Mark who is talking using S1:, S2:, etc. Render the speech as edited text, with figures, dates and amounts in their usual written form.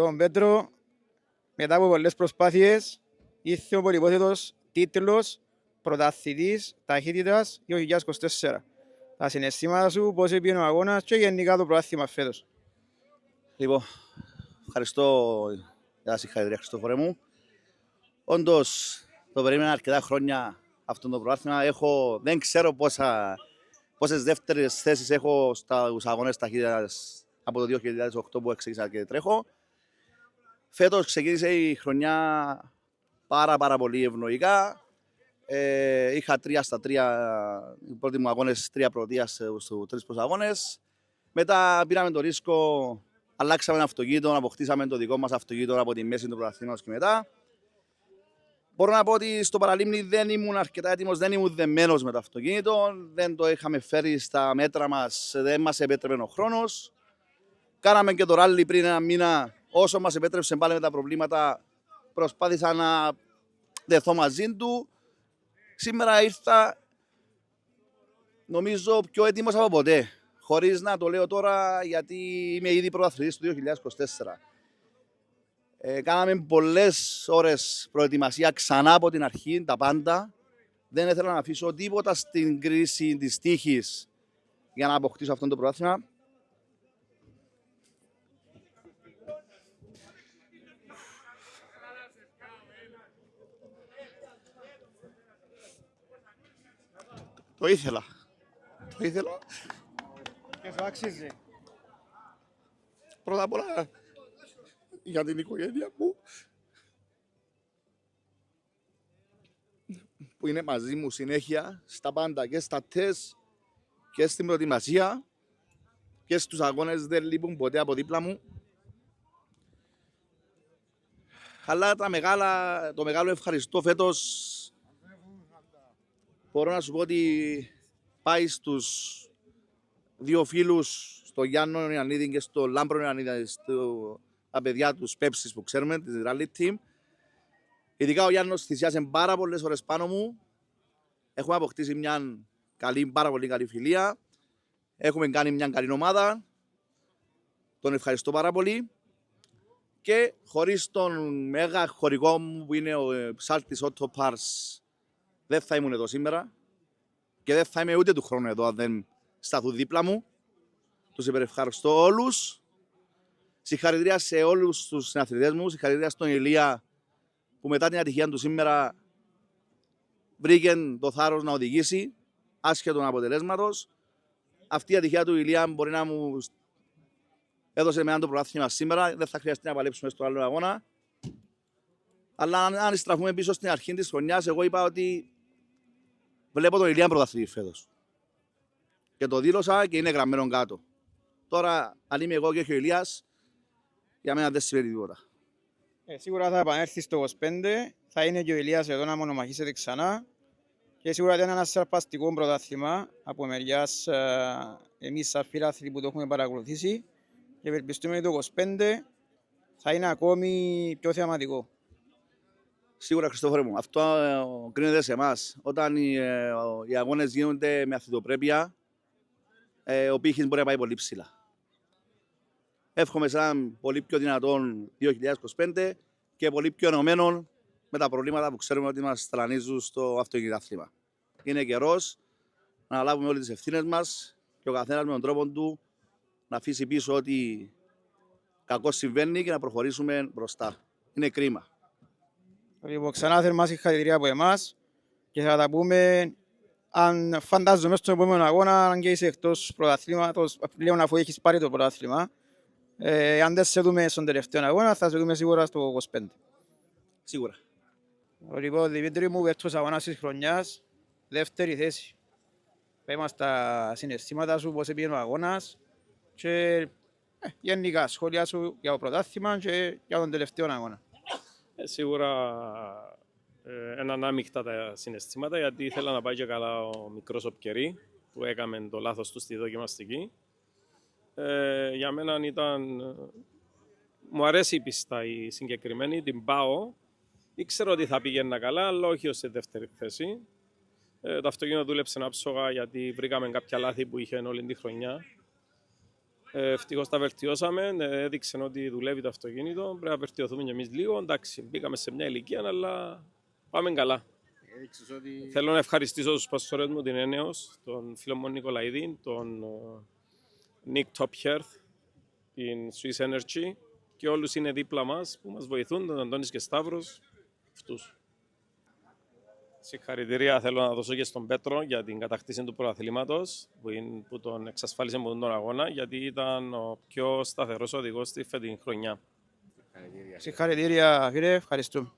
S1: Ο Πέτρο, μετά από πολλές προσπάθειες, ήρθε ο πολυπόθετος τίτλος πρωταθλητής ταχύτητας 2024. Τα συναισθήματα σου, πώς πήγαινε ο αγώνας και γενικά το πρωτάθλημα φέτος.
S2: Λοιπόν, ευχαριστώ για τα συγχαρητήρια, Χριστόφορε μου. Όντως, το περίμενα αρκετά χρόνια αυτό το πρωτάθλημα. Δεν ξέρω πόσες δεύτερες θέσεις έχω στους αγώνες ταχύτητας από το 2008 που ξεκίνησα και τρέχω. Φέτος ξεκίνησε η χρονιά πάρα πολύ ευνοϊκά. Είχα 3-3, οι πρώτοι μου αγώνες, 3 πρωτείας στους 3 αγώνες. Μετά πήραμε το ρίσκο, αλλάξαμε ένα αυτοκίνητο, αποκτήσαμε το δικό μας αυτοκίνητο από τη μέση του πρωταθλήματος και μετά. Μπορώ να πω ότι στο παραλίμνη δεν ήμουν αρκετά έτοιμος, δεν ήμουν δεμένος με το αυτοκίνητο, δεν το είχαμε φέρει στα μέτρα μας, δεν μας επέτρεπε ο χρόνος. Κάναμε και το ράλι πριν ένα μήνα, όσο μας επέτρεψε πάλι με τα προβλήματα, προσπάθησα να δεθώ μαζί του. Σήμερα ήρθα, νομίζω, πιο έτοιμος από ποτέ. Χωρίς να το λέω τώρα, γιατί είμαι ήδη πρωταθλητής του 2024. Κάναμε πολλές ώρες προετοιμασία ξανά από την αρχή, τα πάντα. Δεν ήθελα να αφήσω τίποτα στην κρίση της τύχης για να αποκτήσω αυτό το πρωτάθλημα. Το ήθελα.
S1: Και σου άξιζε.
S2: Πρώτα απ' όλα για την οικογένεια μου που είναι μαζί μου συνέχεια στα πάντα, και στα τεστ και στην προετοιμασία και στους αγώνες, δεν λείπουν ποτέ από δίπλα μου. Αλλά το μεγάλο ευχαριστώ φέτος μπορώ να σου πω ότι πάει στους δύο φίλους, στο Γιάννο Ιωαννίδη και στο Λάμπρο Ιωαννίδη, τα παιδιά τους Πέψης που ξέρουμε, της Rally Team. Ειδικά ο Γιάννος θυσιάσε πάρα πολλές ώρες πάνω μου. Έχουμε αποκτήσει μια πάρα πολύ καλή φιλία. Έχουμε κάνει μια καλή ομάδα. Τον ευχαριστώ πάρα πολύ. Και χωρίς τον μέγα χωρικό μου που είναι ο Ψάλτης Auto Parts, δεν θα ήμουν εδώ σήμερα. Και δεν θα είμαι ούτε του χρόνου εδώ αν δεν σταθούν δίπλα μου. Τους υπερευχαριστώ όλους. Συγχαρητήρια σε όλους τους συναθλητές μου. Συγχαρητήρια στον Ηλία που μετά την ατυχία του σήμερα βρήκε το θάρρος να οδηγήσει άσχετον αποτελέσματος. Αυτή η ατυχία του Ηλία μπορεί να μου έδωσε εμένα το πρωτάθλημα σήμερα. Δεν θα χρειαστεί να παλέψουμε στο άλλο αγώνα. Αλλά αν στραφούμε πίσω στην αρχή της χρονιάς, εγώ είπα ότι βλέπω τον Ηλία πρωταθλητή φέτος. Και το δήλωσα και είναι γραμμένο κάτω. Τώρα, αν είμαι εγώ και όχι ο Ηλίας, για μένα δεν σημαίνει τίποτα.
S1: Σίγουρα θα επανέλθει στο 25, θα είναι και ο Ηλίας εδώ να μονομαχήσετε ξανά. Και σίγουρα ήταν ένα σαρπαστικό πρωτάθλημα από μεριάς εμείς σαν φίλαθλοι που το έχουμε παρακολουθήσει. Και ευελπιστούμε ότι το 25 θα είναι ακόμη πιο θεαματικό.
S2: Σίγουρα, Χριστόφορε μου, αυτό κρίνεται σε εμάς. Όταν οι αγώνες γίνονται με αθλητοπρέπεια, ο πύχης μπορεί να πάει πολύ ψηλά. Εύχομαι σε έναν πολύ πιο δυνατόν 2025 και πολύ πιο ενωμένο με τα προβλήματα που ξέρουμε ότι μας ταλανίζουν στο αυτοκινητάθλημα. Είναι καιρός να αναλάβουμε όλες τις ευθύνες μας και ο καθένας με τον τρόπο του να αφήσει πίσω ό,τι κακό συμβαίνει και να προχωρήσουμε μπροστά. Είναι κρίμα.
S1: Λοιπόν, ξανά θερμά συγχαρητήρια από εμάς και θα τα πούμε αν φαντάζομαι στον επόμενο αγώνα αν και είσαι εκτός πρωταθλήματος πλέον αφού έχεις πάρει το πρωτάθλημα. Αν δεν σε δούμε στον τελευταίο αγώνα θα σε δούμε σίγουρα στο 25.
S2: Σίγουρα.
S1: Λοιπόν, Δημήτρη μου, βέρτος αγώνας της χρονιάς, δεύτερη θέση. Πέμε στα συναισθήματα σου, πώς πήγαινε ο αγώνας και γενικά σχόλια σου για το πρωτάθλημα και για τον τελευταίο αγώνα.
S3: Σίγουρα έναν άμυκτα τα συναισθήματα, γιατί ήθελα να πάει και καλά ο μικρός ο Πκερή που έκαμε το λάθος του στη δοκιμαστική. Για μένα μου αρέσει η πίστα η συγκεκριμένη, την πάω. Ήξερα ότι θα πήγαινα καλά, αλλά όχι ως σε δεύτερη θέση. Το αυτοκίνητο δούλεψε άψογα γιατί βρήκαμε κάποια λάθη που είχε όλη τη χρονιά. Ευτυχώς τα βελτιώσαμε, έδειξε ότι δουλεύει το αυτοκίνητο. Πρέπει να βελτιωθούμε κι εμείς λίγο. Εντάξει, μπήκαμε σε μια ηλικία, αλλά πάμε καλά.
S1: Έδειξες ότι...
S3: Θέλω να ευχαριστήσω τους σπασορές μου, την Ένεος, τον φίλο μου Νικολαίδη, τον Nick Topherth, την Swiss Energy και όλους είναι δίπλα μας που μας βοηθούν, τον Αντώνης και Σταύρος, αυτούς. Συγχαρητήρια θέλω να δώσω και στον Πέτρο για την κατακτήση του πρωταθλήματος που τον εξασφάλισε από τον αγώνα, γιατί ήταν ο πιο σταθερός οδηγός στη φετινή χρονιά.
S1: Συγχαρητήρια φίλε, ευχαριστούμε.